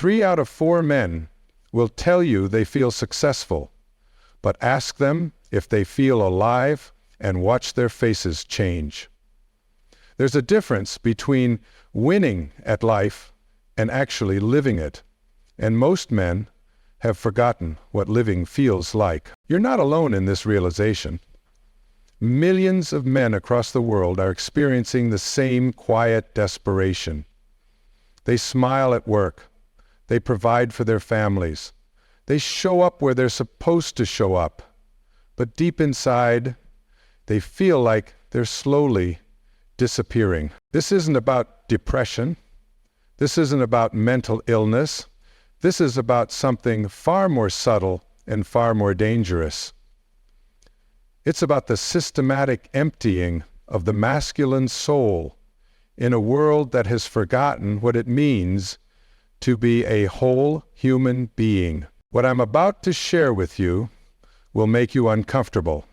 3 out of 4 men will tell you they feel successful, but ask them if they feel alive and watch their faces change. There's a difference between winning at life and actually living it, and most men have forgotten what living feels like. You're not alone in this realization. Millions of men across the world are experiencing the same quiet desperation. They smile at work. They provide for their families. They show up where they're supposed to show up. But deep inside, they feel like they're slowly disappearing. This isn't about depression. This isn't about mental illness. This is about something far more subtle and far more dangerous. It's about the systematic emptying of the masculine soul in a world that has forgotten what it means to be a whole human being. What I'm about to share with you will make you uncomfortable.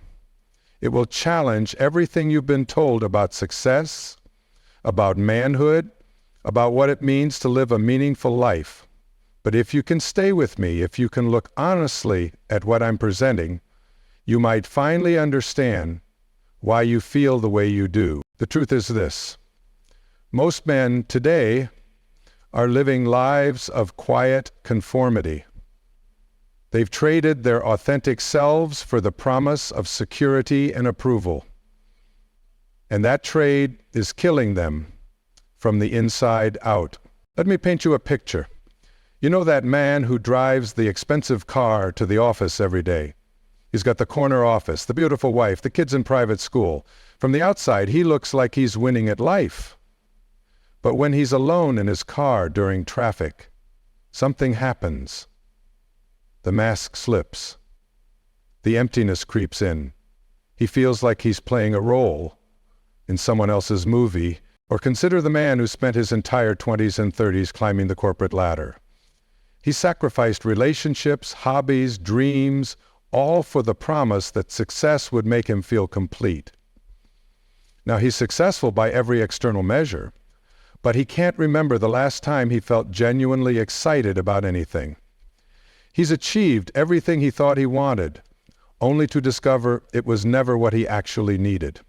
It will challenge everything you've been told about success, about manhood, about what it means to live a meaningful life. But if you can stay with me, if you can look honestly at what I'm presenting, you might finally understand why you feel the way you do. The truth is this: most men today are living lives of quiet conformity. They've traded their authentic selves for the promise of security and approval. And that trade is killing them from the inside out. Let me paint you a picture. You know that man who drives the expensive car to the office every day? He's got the corner office, the beautiful wife, the kids in private school. From the outside, he looks like he's winning at life. But when he's alone in his car during traffic, something happens. The mask slips. The emptiness creeps in. He feels like he's playing a role in someone else's movie. Or consider the man who spent his entire 20s and 30s climbing the corporate ladder. He sacrificed relationships, hobbies, dreams, all for the promise that success would make him feel complete. Now, he's successful by every external measure, but he can't remember the last time he felt genuinely excited about anything. He's achieved everything he thought he wanted, only to discover it was never what he actually needed.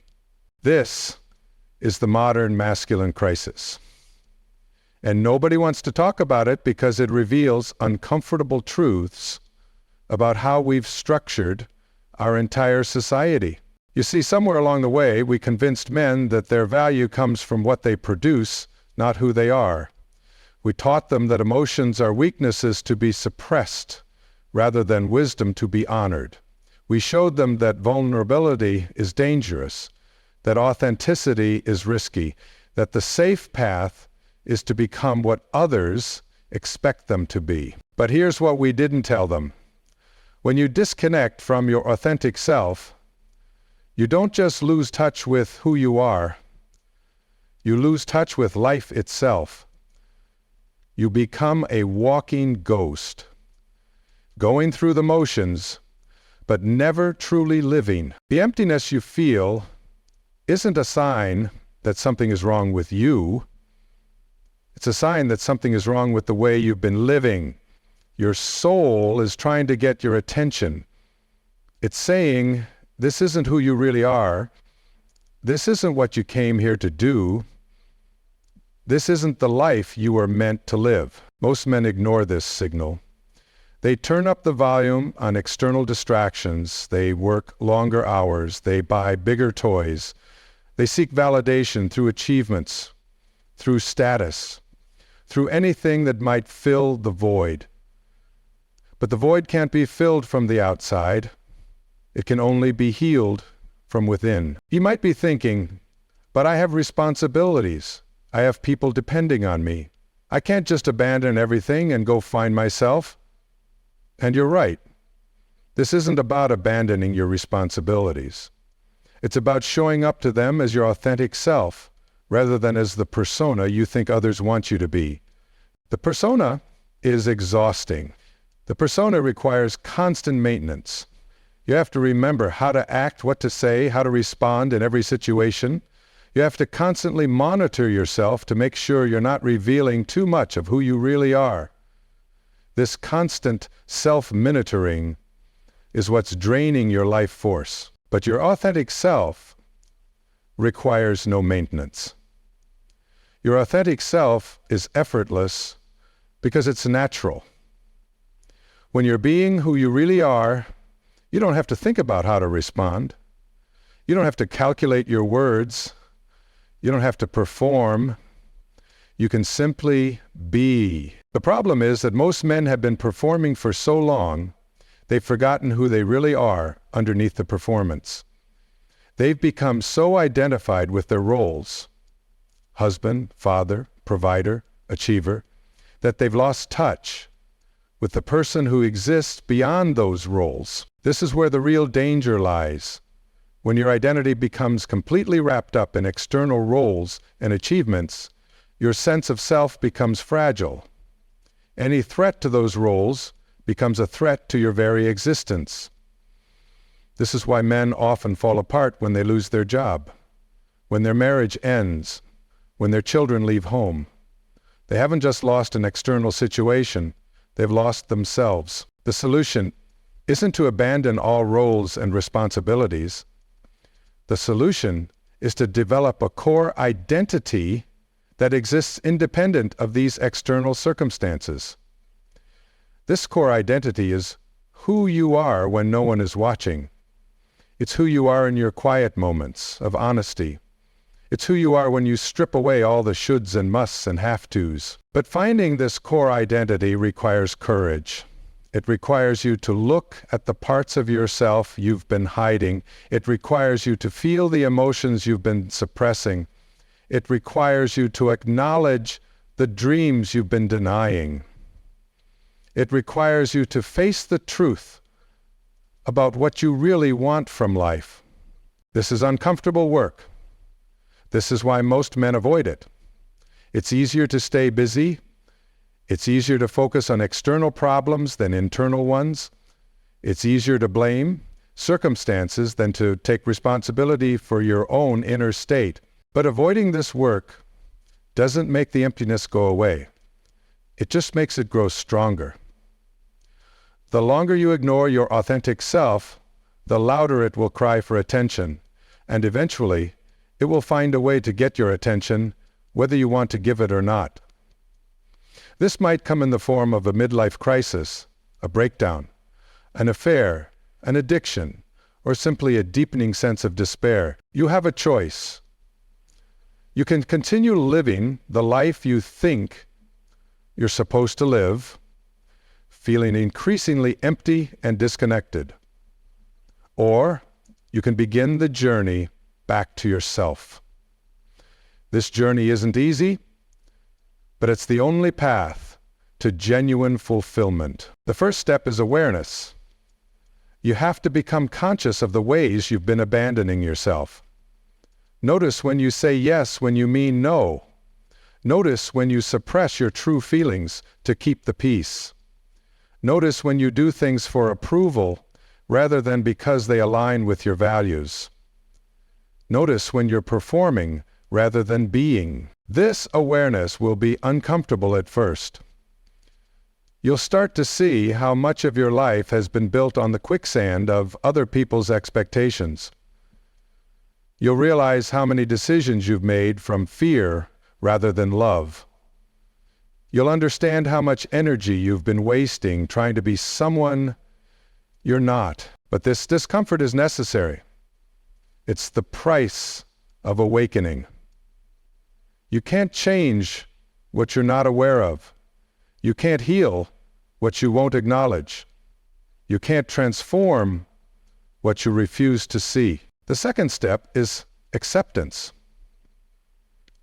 This is the modern masculine crisis. And nobody wants to talk about it because it reveals uncomfortable truths about how we've structured our entire society. You see, somewhere along the way, we convinced men that their value comes from what they produce, not who they are. We taught them that emotions are weaknesses to be suppressed rather than wisdom to be honored. We showed them that vulnerability is dangerous, that authenticity is risky, that the safe path is to become what others expect them to be. But here's what we didn't tell them. When you disconnect from your authentic self, you don't just lose touch with who you are, you lose touch with life itself. You become a walking ghost, going through the motions, but never truly living. The emptiness you feel isn't a sign that something is wrong with you. It's a sign that something is wrong with the way you've been living. Your soul is trying to get your attention. It's saying, this isn't who you really are. This isn't what you came here to do. This isn't the life you were meant to live. Most men ignore this signal. They turn up the volume on external distractions. They work longer hours. They buy bigger toys. They seek validation through achievements, through status, through anything that might fill the void. But the void can't be filled from the outside. It can only be healed from within. You might be thinking, but I have responsibilities. I have people depending on me. I can't just abandon everything and go find myself. And you're right. This isn't about abandoning your responsibilities. It's about showing up to them as your authentic self, rather than as the persona you think others want you to be. The persona is exhausting. The persona requires constant maintenance. You have to remember how to act, what to say, how to respond in every situation. You have to constantly monitor yourself to make sure you're not revealing too much of who you really are. This constant self-monitoring is what's draining your life force. But your authentic self requires no maintenance. Your authentic self is effortless because it's natural. When you're being who you really are, you don't have to think about how to respond. You don't have to calculate your words. You don't have to perform. You can simply be. The problem is that most men have been performing for so long, they've forgotten who they really are underneath the performance. They've become so identified with their roles, husband, father, provider, achiever, that they've lost touch with the person who exists beyond those roles. This is where the real danger lies. When your identity becomes completely wrapped up in external roles and achievements, your sense of self becomes fragile. Any threat to those roles becomes a threat to your very existence. This is why men often fall apart when they lose their job, when their marriage ends, when their children leave home. They haven't just lost an external situation, they've lost themselves. The solution isn't to abandon all roles and responsibilities. The solution is to develop a core identity that exists independent of these external circumstances. This core identity is who you are when no one is watching. It's who you are in your quiet moments of honesty. It's who you are when you strip away all the shoulds and musts and have-tos. But finding this core identity requires courage. It requires you to look at the parts of yourself you've been hiding. It requires you to feel the emotions you've been suppressing. It requires you to acknowledge the dreams you've been denying. It requires you to face the truth about what you really want from life. This is uncomfortable work. This is why most men avoid it. It's easier to stay busy. It's easier to focus on external problems than internal ones. It's easier to blame circumstances than to take responsibility for your own inner state. But avoiding this work doesn't make the emptiness go away. It just makes it grow stronger. The longer you ignore your authentic self, the louder it will cry for attention, and eventually, it will find a way to get your attention, whether you want to give it or not. This might come in the form of a midlife crisis, a breakdown, an affair, an addiction, or simply a deepening sense of despair. You have a choice. You can continue living the life you think you're supposed to live, feeling increasingly empty and disconnected. Or you can begin the journey back to yourself. This journey isn't easy, but it's the only path to genuine fulfillment. The first step is awareness. You have to become conscious of the ways you've been abandoning yourself. Notice when you say yes when you mean no. Notice when you suppress your true feelings to keep the peace. Notice when you do things for approval rather than because they align with your values. Notice when you're performing rather than being. This awareness will be uncomfortable at first. You'll start to see how much of your life has been built on the quicksand of other people's expectations. You'll realize how many decisions you've made from fear rather than love. You'll understand how much energy you've been wasting trying to be someone you're not. But this discomfort is necessary. It's the price of awakening. You can't change what you're not aware of. You can't heal what you won't acknowledge. You can't transform what you refuse to see. The second step is acceptance.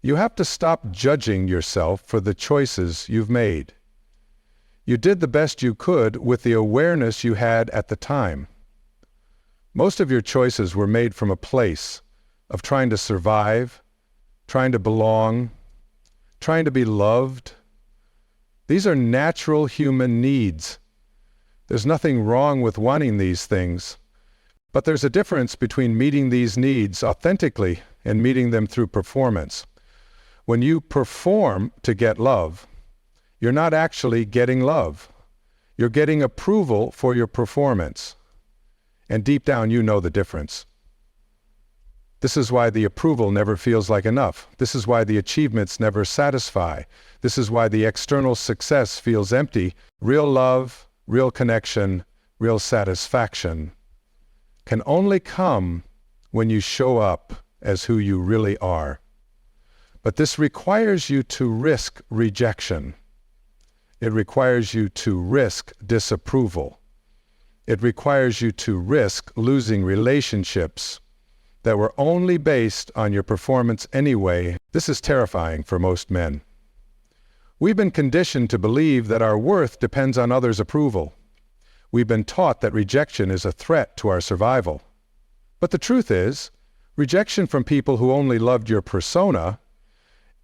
You have to stop judging yourself for the choices you've made. You did the best you could with the awareness you had at the time. Most of your choices were made from a place of trying to survive, trying to belong, trying to be loved. These are natural human needs. There's nothing wrong with wanting these things, but there's a difference between meeting these needs authentically and meeting them through performance. When you perform to get love, you're not actually getting love. You're getting approval for your performance. And deep down, you know the difference. This is why the approval never feels like enough. This is why the achievements never satisfy. This is why the external success feels empty. Real love, real connection, real satisfaction can only come when you show up as who you really are. But this requires you to risk rejection. It requires you to risk disapproval. It requires you to risk losing relationships that were only based on your performance anyway. This is terrifying for most men. We've been conditioned to believe that our worth depends on others' approval. We've been taught that rejection is a threat to our survival. But the truth is, rejection from people who only loved your persona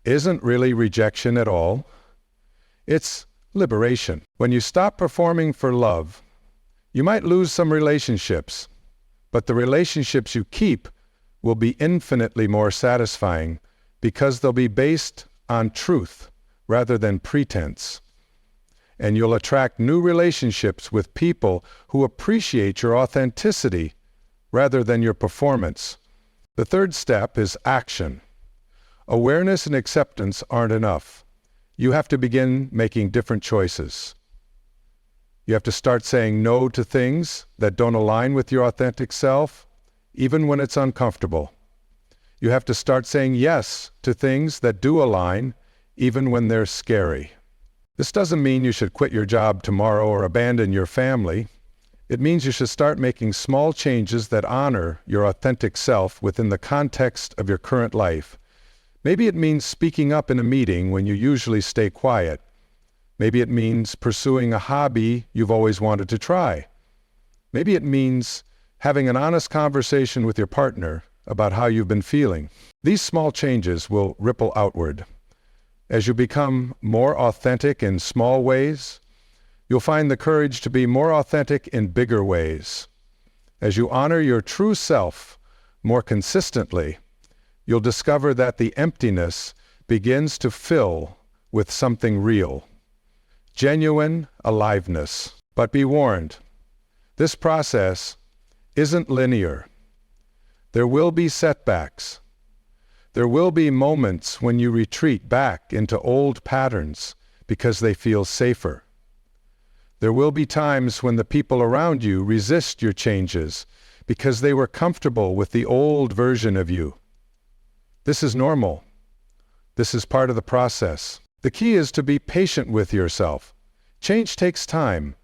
isn't really rejection at all. It's liberation. When you stop performing for love, you might lose some relationships, but the relationships you keep will be infinitely more satisfying because they'll be based on truth rather than pretense. And you'll attract new relationships with people who appreciate your authenticity rather than your performance. The third step is action. Awareness and acceptance aren't enough. You have to begin making different choices. You have to start saying no to things that don't align with your authentic self, even when it's uncomfortable. You have to start saying yes to things that do align, even when they're scary. This doesn't mean you should quit your job tomorrow or abandon your family. It means you should start making small changes that honor your authentic self within the context of your current life. Maybe it means speaking up in a meeting when you usually stay quiet. Maybe it means pursuing a hobby you've always wanted to try. Maybe it means having an honest conversation with your partner about how you've been feeling. These small changes will ripple outward. As you become more authentic in small ways, you'll find the courage to be more authentic in bigger ways. As you honor your true self more consistently, you'll discover that the emptiness begins to fill with something real. Genuine aliveness. But be warned, this process isn't linear. There will be setbacks. There will be moments when you retreat back into old patterns because they feel safer. There will be times when the people around you resist your changes because they were comfortable with the old version of you. This is normal. This is part of the process. The key is to be patient with yourself. Change takes time,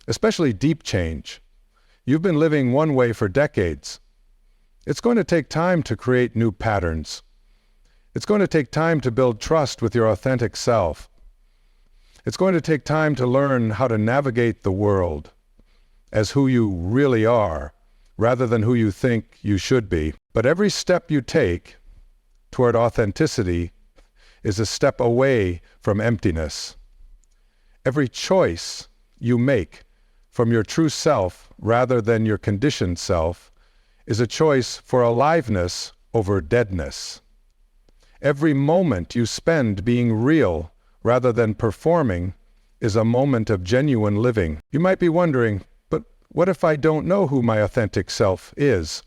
especially deep change. You've been living one way for decades. It's going to take time to create new patterns. It's going to take time to build trust with your authentic self. It's going to take time to learn how to navigate the world as who you really are, rather than who you think you should be. But every step you take toward authenticity is a step away from emptiness. Every choice you make from your true self rather than your conditioned self is a choice for aliveness over deadness. Every moment you spend being real rather than performing is a moment of genuine living. You might be wondering, but what if I don't know who my authentic self is?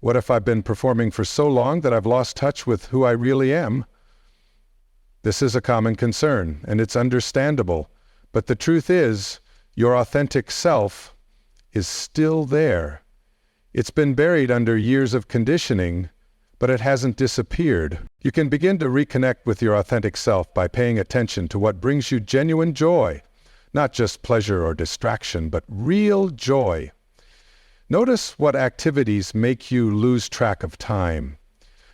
What if I've been performing for so long that I've lost touch with who I really am? This is a common concern, and it's understandable. But the truth is, your authentic self is still there. It's been buried under years of conditioning, but it hasn't disappeared. You can begin to reconnect with your authentic self by paying attention to what brings you genuine joy, not just pleasure or distraction, but real joy. Notice what activities make you lose track of time.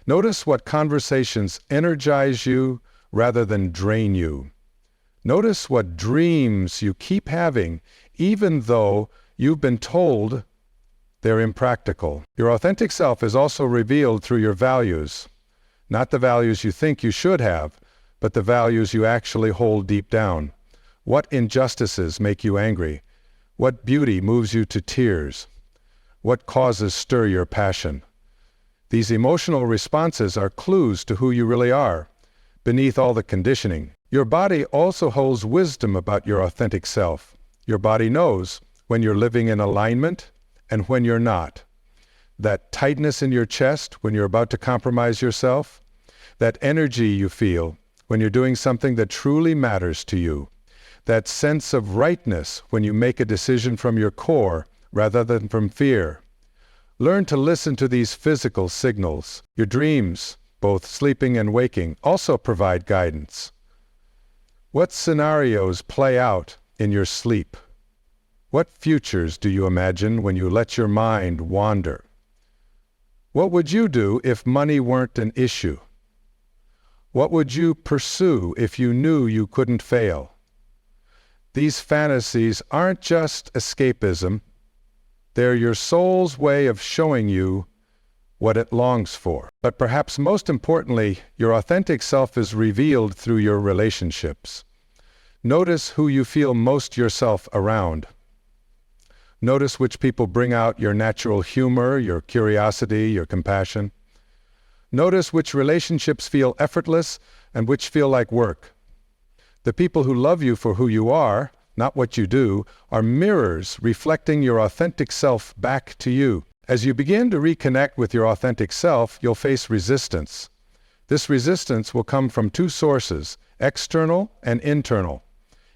Notice what conversations energize you rather than drain you. Notice what dreams you keep having, even though you've been told they're impractical. Your authentic self is also revealed through your values. Not the values you think you should have, but the values you actually hold deep down. What injustices make you angry? What beauty moves you to tears? What causes stir your passion? These emotional responses are clues to who you really are, beneath all the conditioning. Your body also holds wisdom about your authentic self. Your body knows when you're living in alignment and when you're not. That tightness in your chest when you're about to compromise yourself, that energy you feel when you're doing something that truly matters to you, that sense of rightness when you make a decision from your core rather than from fear. Learn to listen to these physical signals. Your dreams, both sleeping and waking, also provide guidance. What scenarios play out in your sleep? What futures do you imagine when you let your mind wander? What would you do if money weren't an issue? What would you pursue if you knew you couldn't fail? These fantasies aren't just escapism. They're your soul's way of showing you what it longs for. But perhaps most importantly, your authentic self is revealed through your relationships. Notice who you feel most yourself around. Notice which people bring out your natural humor, your curiosity, your compassion. Notice which relationships feel effortless and which feel like work. The people who love you for who you are, not what you do, are mirrors reflecting your authentic self back to you. As you begin to reconnect with your authentic self, you'll face resistance. This resistance will come from two sources, external and internal.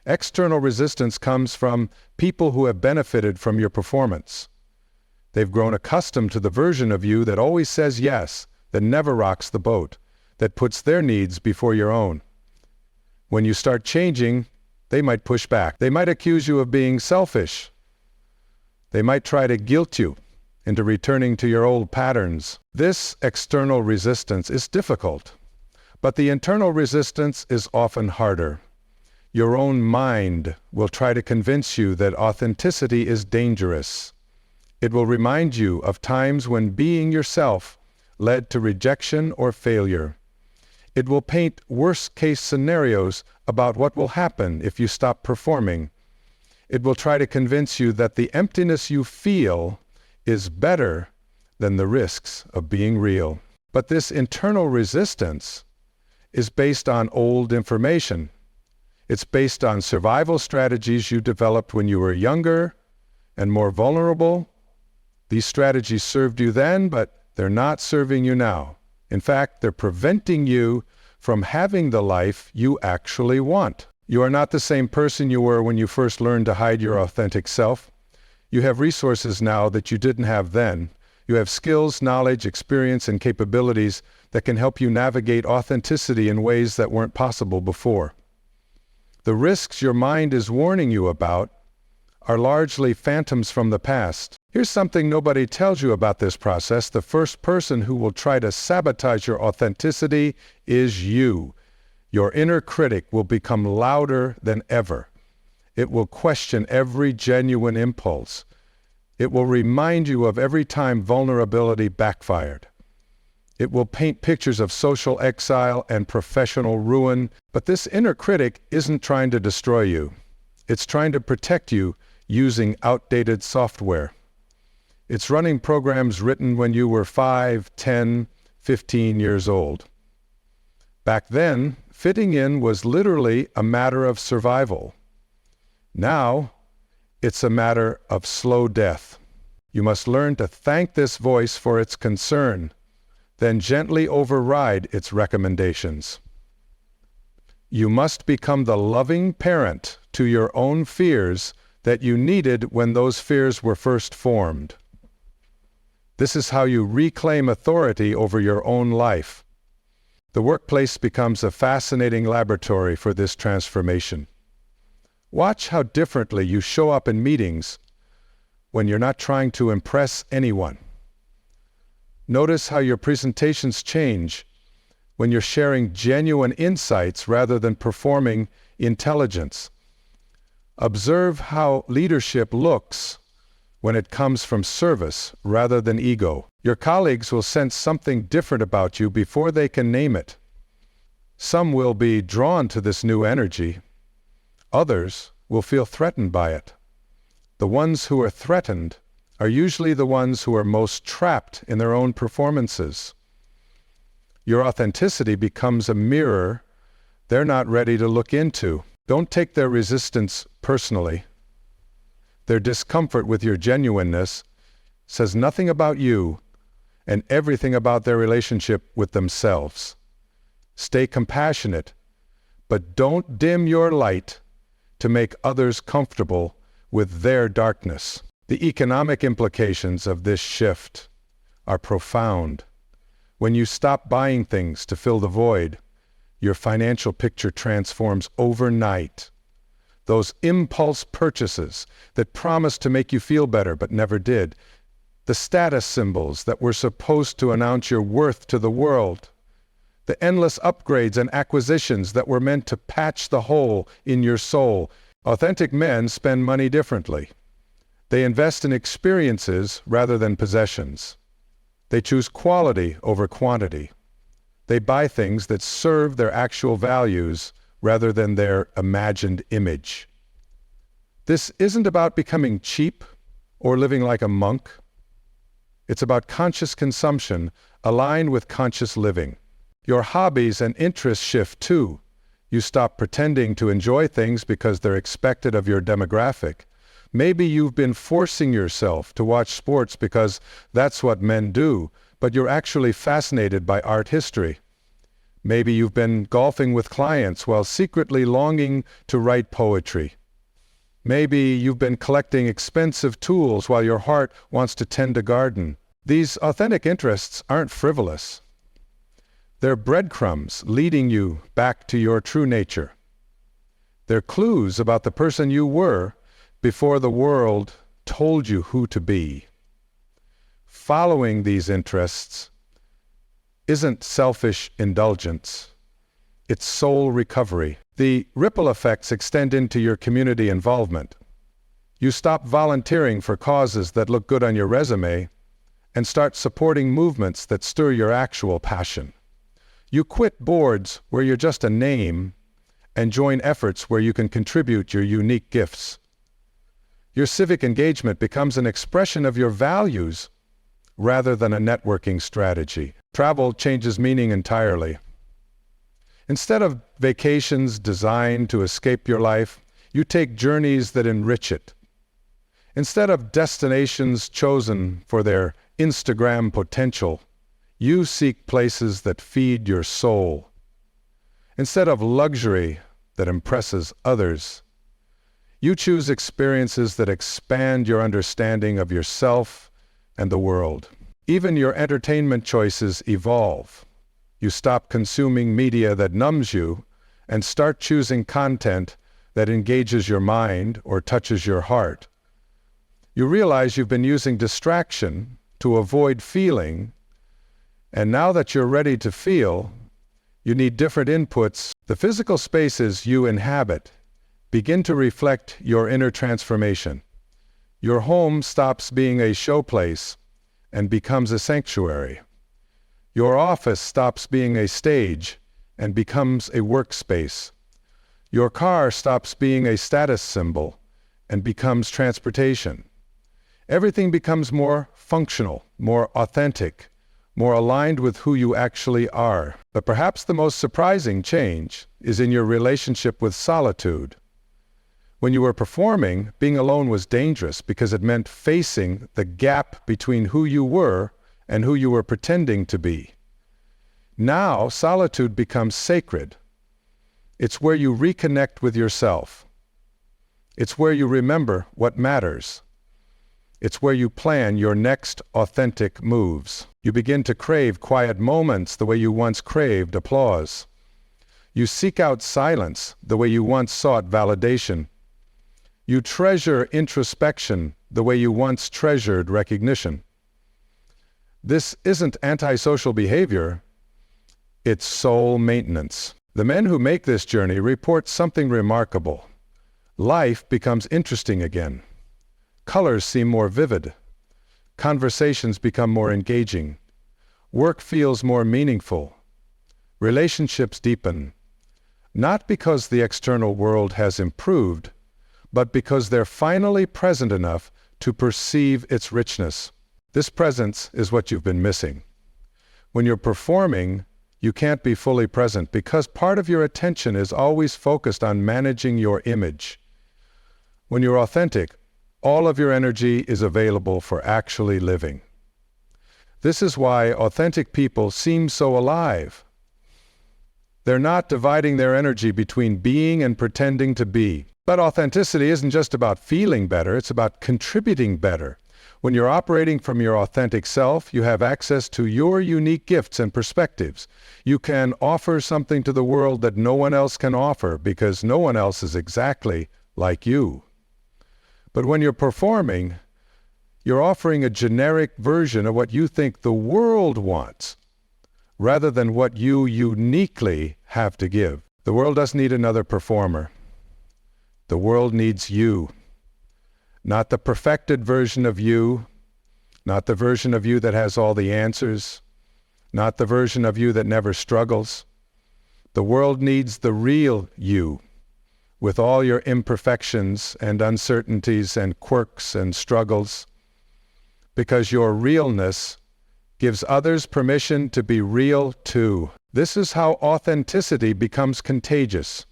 External resistance comes from people who have benefited from your performance. They've grown accustomed to the version of you that always says yes, that never rocks the boat, that puts their needs before your own. When you start changing, they might push back. They might accuse you of being selfish. They might try to guilt you into returning to your old patterns. This external resistance is difficult, but the internal resistance is often harder. Your own mind will try to convince you that authenticity is dangerous. It will remind you of times when being yourself led to rejection or failure. It will paint worst-case scenarios about what will happen if you stop performing. It will try to convince you that the emptiness you feel is better than the risks of being real. But this internal resistance is based on old information. It's based on survival strategies you developed when you were younger and more vulnerable. These strategies served you then, but they're not serving you now. In fact, they're preventing you from having the life you actually want. You are not the same person you were when you first learned to hide your authentic self. You have resources now that you didn't have then. You have skills, knowledge, experience, and capabilities that can help you navigate authenticity in ways that weren't possible before. The risks your mind is warning you about are largely phantoms from the past. Here's something nobody tells you about this process. The first person who will try to sabotage your authenticity is you. Your inner critic will become louder than ever. It will question every genuine impulse. It will remind you of every time vulnerability backfired. It will paint pictures of social exile and professional ruin, but this inner critic isn't trying to destroy you. It's trying to protect you using outdated software. It's running programs written when you were 5, 10, 15 years old. Back then, fitting in was literally a matter of survival. Now, it's a matter of slow death. You must learn to thank this voice for its concern, then gently override its recommendations. You must become the loving parent to your own fears that you needed when those fears were first formed. This is how you reclaim authority over your own life. The workplace becomes a fascinating laboratory for this transformation. Watch how differently you show up in meetings when you're not trying to impress anyone. Notice how your presentations change when you're sharing genuine insights rather than performing intelligence. Observe how leadership looks when it comes from service rather than ego. Your colleagues will sense something different about you before they can name it. Some will be drawn to this new energy. Others will feel threatened by it. The ones who are threatened are usually the ones who are most trapped in their own performances. Your authenticity becomes a mirror they're not ready to look into. Don't take their resistance personally. Their discomfort with your genuineness says nothing about you and everything about their relationship with themselves. Stay compassionate, but don't dim your light to make others comfortable with their darkness. The economic implications of this shift are profound. When you stop buying things to fill the void, your financial picture transforms overnight. Those impulse purchases that promised to make you feel better but never did, the status symbols that were supposed to announce your worth to the world, the endless upgrades and acquisitions that were meant to patch the hole in your soul. Authentic men spend money differently. They invest in experiences rather than possessions. They choose quality over quantity. They buy things that serve their actual values rather than their imagined image. This isn't about becoming cheap or living like a monk. It's about conscious consumption aligned with conscious living. Your hobbies and interests shift too. You stop pretending to enjoy things because they're expected of your demographic. Maybe you've been forcing yourself to watch sports because that's what men do, but you're actually fascinated by art history. Maybe you've been golfing with clients while secretly longing to write poetry. Maybe you've been collecting expensive tools while your heart wants to tend a garden. These authentic interests aren't frivolous. They're breadcrumbs leading you back to your true nature. They're clues about the person you were before the world told you who to be. Following these interests isn't selfish indulgence. It's soul recovery. The ripple effects extend into your community involvement. You stop volunteering for causes that look good on your resume and start supporting movements that stir your actual passion. You quit boards where you're just a name and join efforts where you can contribute your unique gifts. Your civic engagement becomes an expression of your values rather than a networking strategy. Travel changes meaning entirely. Instead of vacations designed to escape your life, you take journeys that enrich it. Instead of destinations chosen for their Instagram potential, you seek places that feed your soul. Instead of luxury that impresses others, you choose experiences that expand your understanding of yourself and the world. Even your entertainment choices evolve. You stop consuming media that numbs you and start choosing content that engages your mind or touches your heart. You realize you've been using distraction to avoid feeling, and now that you're ready to feel, you need different inputs. The physical spaces you inhabit begin to reflect your inner transformation. Your home stops being a showplace and becomes a sanctuary. Your office stops being a stage and becomes a workspace. Your car stops being a status symbol and becomes transportation. Everything becomes more functional, more authentic, more aligned with who you actually are. But perhaps the most surprising change is in your relationship with solitude. When you were performing, being alone was dangerous because it meant facing the gap between who you were and who you were pretending to be. Now, solitude becomes sacred. It's where you reconnect with yourself. It's where you remember what matters. It's where you plan your next authentic moves. You begin to crave quiet moments the way you once craved applause. You seek out silence the way you once sought validation. You treasure introspection the way you once treasured recognition. This isn't antisocial behavior, it's soul maintenance. The men who make this journey report something remarkable. Life becomes interesting again. Colors seem more vivid. Conversations become more engaging. Work feels more meaningful. Relationships deepen. Not because the external world has improved, but because they're finally present enough to perceive its richness. This presence is what you've been missing. When you're performing, you can't be fully present because part of your attention is always focused on managing your image. When you're authentic, All of your energy is available for actually living. This is why authentic people seem so alive. They're not dividing their energy between being and pretending to be. But authenticity isn't just about feeling better, it's about contributing better. When you're operating from your authentic self, you have access to your unique gifts and perspectives. You can offer something to the world that no one else can offer because no one else is exactly like you. But when you're performing, you're offering a generic version of what you think the world wants, rather than what you uniquely have to give. The world doesn't need another performer. The world needs you. Not the perfected version of you, not the version of you that has all the answers, not the version of you that never struggles. The world needs the real you, with all your imperfections and uncertainties and quirks and struggles, because your realness gives others permission to be real too. This is how authenticity becomes contagious.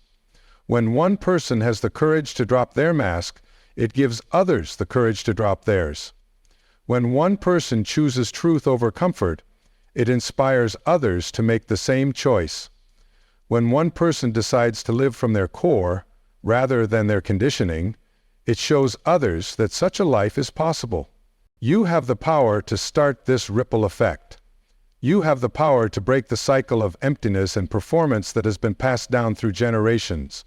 When one person has the courage to drop their mask, it gives others the courage to drop theirs. When one person chooses truth over comfort, it inspires others to make the same choice. When one person decides to live from their core, rather than their conditioning, it shows others that such a life is possible. You have the power to start this ripple effect. You have the power to break the cycle of emptiness and performance that has been passed down through generations.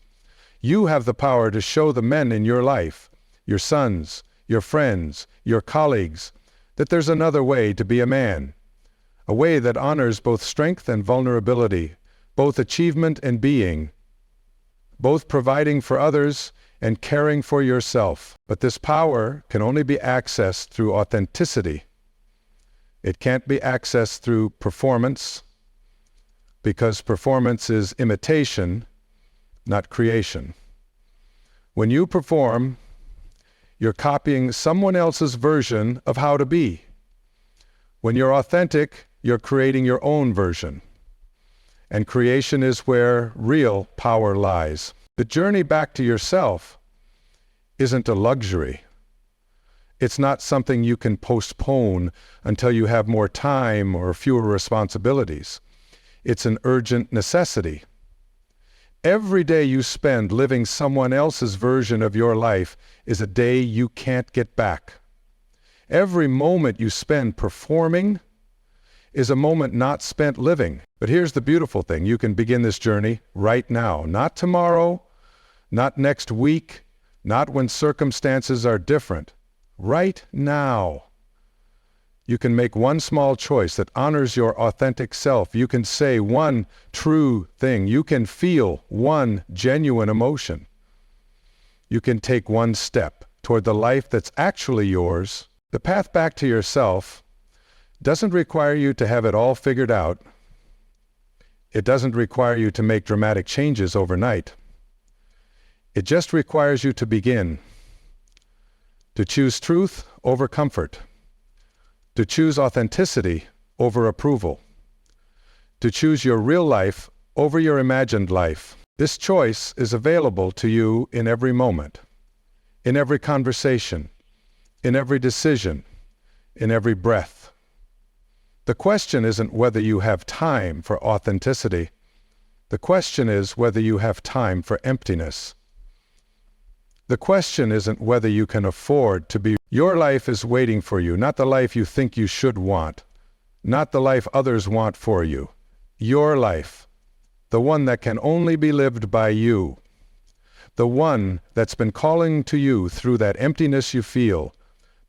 You have the power to show the men in your life, your sons, your friends, your colleagues, that there's another way to be a man. A way that honors both strength and vulnerability, both achievement and being, both providing for others and caring for yourself. But this power can only be accessed through authenticity. It can't be accessed through performance, because performance is imitation, not creation. When you perform, you're copying someone else's version of how to be. When you're authentic, you're creating your own version. And creation is where real power lies. The journey back to yourself isn't a luxury. It's not something you can postpone until you have more time or fewer responsibilities. It's an urgent necessity. Every day you spend living someone else's version of your life is a day you can't get back. Every moment you spend performing is a moment not spent living. But here's the beautiful thing. You can begin this journey right now. Not tomorrow, not next week, not when circumstances are different. Right now. You can make one small choice that honors your authentic self. You can say one true thing. You can feel one genuine emotion. You can take one step toward the life that's actually yours. The path back to yourself doesn't require you to have it all figured out. It doesn't require you to make dramatic changes overnight. It just requires you to begin. To choose truth over comfort. To choose authenticity over approval. To choose your real life over your imagined life. This choice is available to you in every moment, in every conversation, in every decision, in every breath. The question isn't whether you have time for authenticity. The question is whether you have time for emptiness. The question isn't whether you can afford to be. Your life is waiting for you, not the life you think you should want, not the life others want for you. Your life, the one that can only be lived by you, the one that's been calling to you through that emptiness you feel,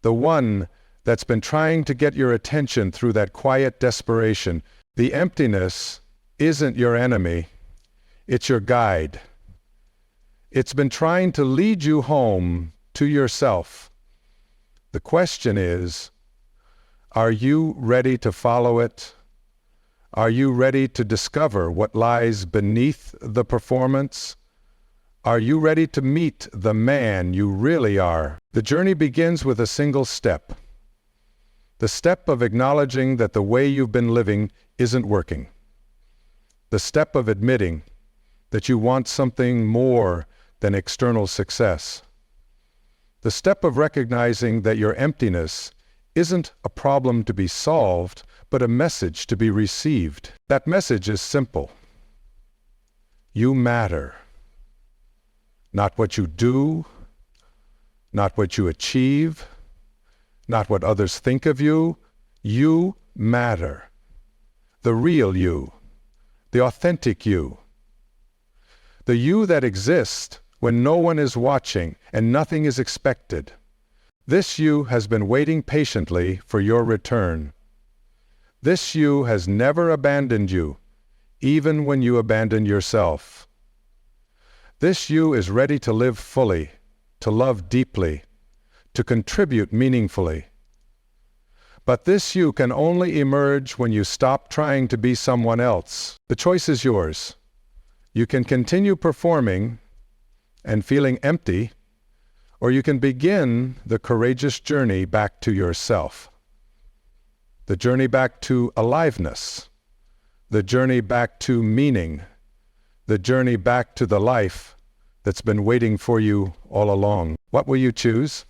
the one that's been trying to get your attention through that quiet desperation. The emptiness isn't your enemy, it's your guide. It's been trying to lead you home to yourself. The question is, are you ready to follow it? Are you ready to discover what lies beneath the performance? Are you ready to meet the man you really are? The journey begins with a single step. The step of acknowledging that the way you've been living isn't working. The step of admitting that you want something more than external success. The step of recognizing that your emptiness isn't a problem to be solved, but a message to be received. That message is simple. You matter. Not what you do, not what you achieve, not what others think of you. You matter. The real you, the authentic you. The you that exists when no one is watching and nothing is expected. This you has been waiting patiently for your return. This you has never abandoned you, even when you abandon yourself. This you is ready to live fully, to love deeply, to contribute meaningfully. But this you can only emerge when you stop trying to be someone else. The choice is yours. You can continue performing and feeling empty, or you can begin the courageous journey back to yourself. The journey back to aliveness. The journey back to meaning. The journey back to the life that's been waiting for you all along. What will you choose?